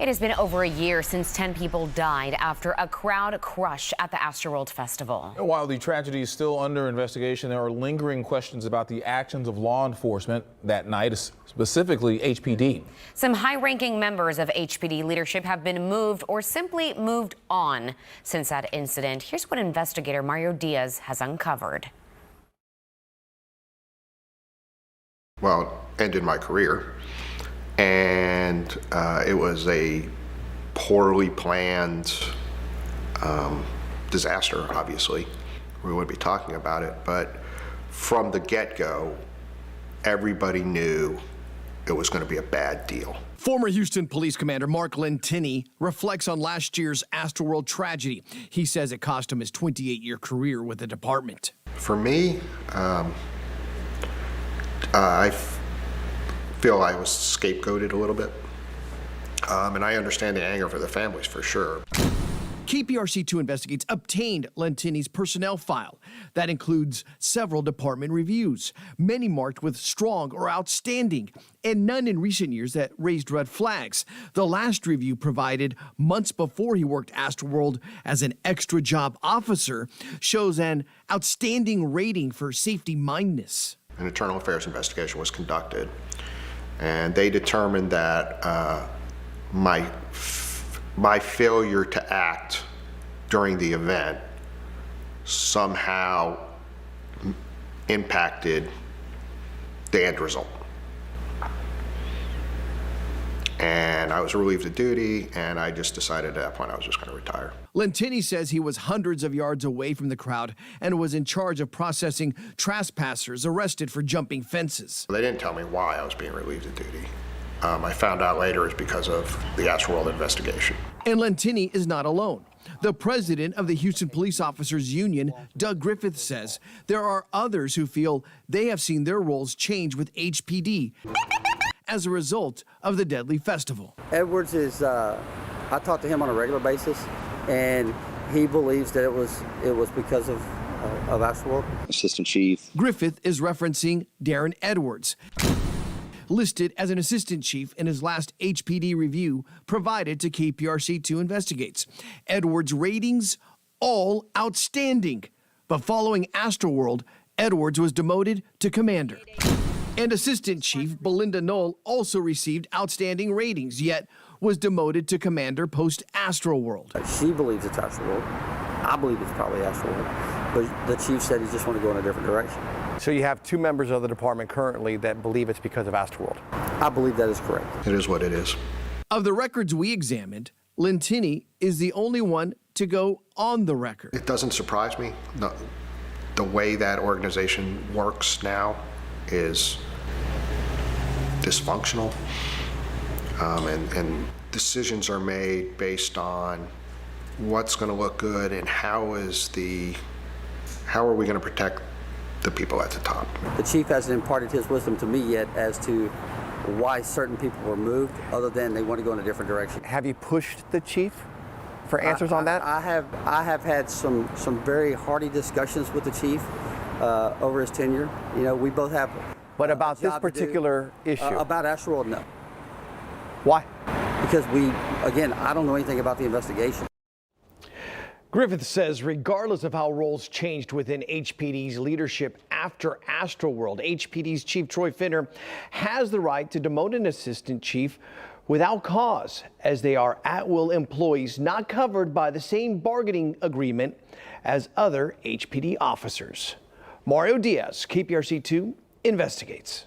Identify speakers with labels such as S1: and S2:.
S1: It has been over a year since 10 people died after a crowd crush at the Astroworld Festival.
S2: While the tragedy is still under investigation, there are lingering questions about the actions of law enforcement that night, specifically HPD.
S1: Some high-ranking members of HPD leadership have been moved or simply moved on since that incident. Here's what investigator Mario Diaz has uncovered.
S3: Well, ended my career, and it was a poorly planned disaster. Obviously, we wouldn't be talking about it, but from the get-go, everybody knew it was going to be a bad deal.
S4: Former Houston Police Commander Mark Lentini reflects on last year's Astroworld tragedy. He says it cost him his 28-year career with the department.
S3: For me, I feel I was scapegoated a little bit, and I understand the anger for the families for sure.
S4: KPRC2 Investigates obtained Lentini's personnel file. That includes several department reviews, many marked with strong or outstanding, and none in recent years that raised red flags. The last review, provided months before he worked Astroworld as an extra job officer, shows an outstanding rating for safety-mindedness.
S3: An internal affairs investigation was conducted, and they determined that my failure to act during the event somehow impacted the end result. And I was relieved of duty, and I just decided at that point I was just going to retire.
S4: Lentini says he was hundreds of yards away from the crowd and was in charge of processing trespassers arrested for jumping fences.
S3: They didn't tell me why I was being relieved of duty. I found out later it's because of the Astroworld investigation.
S4: And Lentini is not alone. The president of the Houston Police Officers Union, Doug Griffith, says there are others who feel they have seen their roles change with HPD as a result of the deadly festival.
S5: Edwards is, I talk to him on a regular basis, and he believes that it was because of Astroworld.
S6: Assistant Chief
S4: Griffith is referencing Darren Edwards, listed as an assistant chief in his last HPD review provided to KPRC2 Investigates. Edwards' ratings, all outstanding. But following Astroworld, Edwards was demoted to commander. And Assistant Chief Belinda Knoll also received outstanding ratings, yet was demoted to commander post-Astroworld.
S5: She believes it's Astroworld. I believe it's probably Astroworld. But the chief said he just wanted to go in a different direction.
S7: So you have two members of the department currently that believe it's because of Astroworld.
S5: I believe that is correct.
S3: It is what it is.
S4: Of the records we examined, Lentini is the only one to go on the record.
S3: It doesn't surprise me. The way that organization works now is dysfunctional, and decisions are made based on what's going to look good and how are we going to protect the people at the top.
S5: The chief hasn't imparted his wisdom to me yet as to why certain people were moved, other than they want to go in a different direction.
S7: Have you pushed the chief for answers on that?
S5: I have had some very hearty discussions with the chief over his tenure. You know, we both have.
S7: But about this particular issue?
S5: About Astroworld, no.
S7: Why?
S5: Because again, I don't know anything about the investigation.
S4: Griffith says regardless of how roles changed within HPD's leadership after Astroworld, HPD's Chief Troy Finner has the right to demote an assistant chief without cause, as they are at-will employees not covered by the same bargaining agreement as other HPD officers. Mario Diaz, KPRC2 Investigates.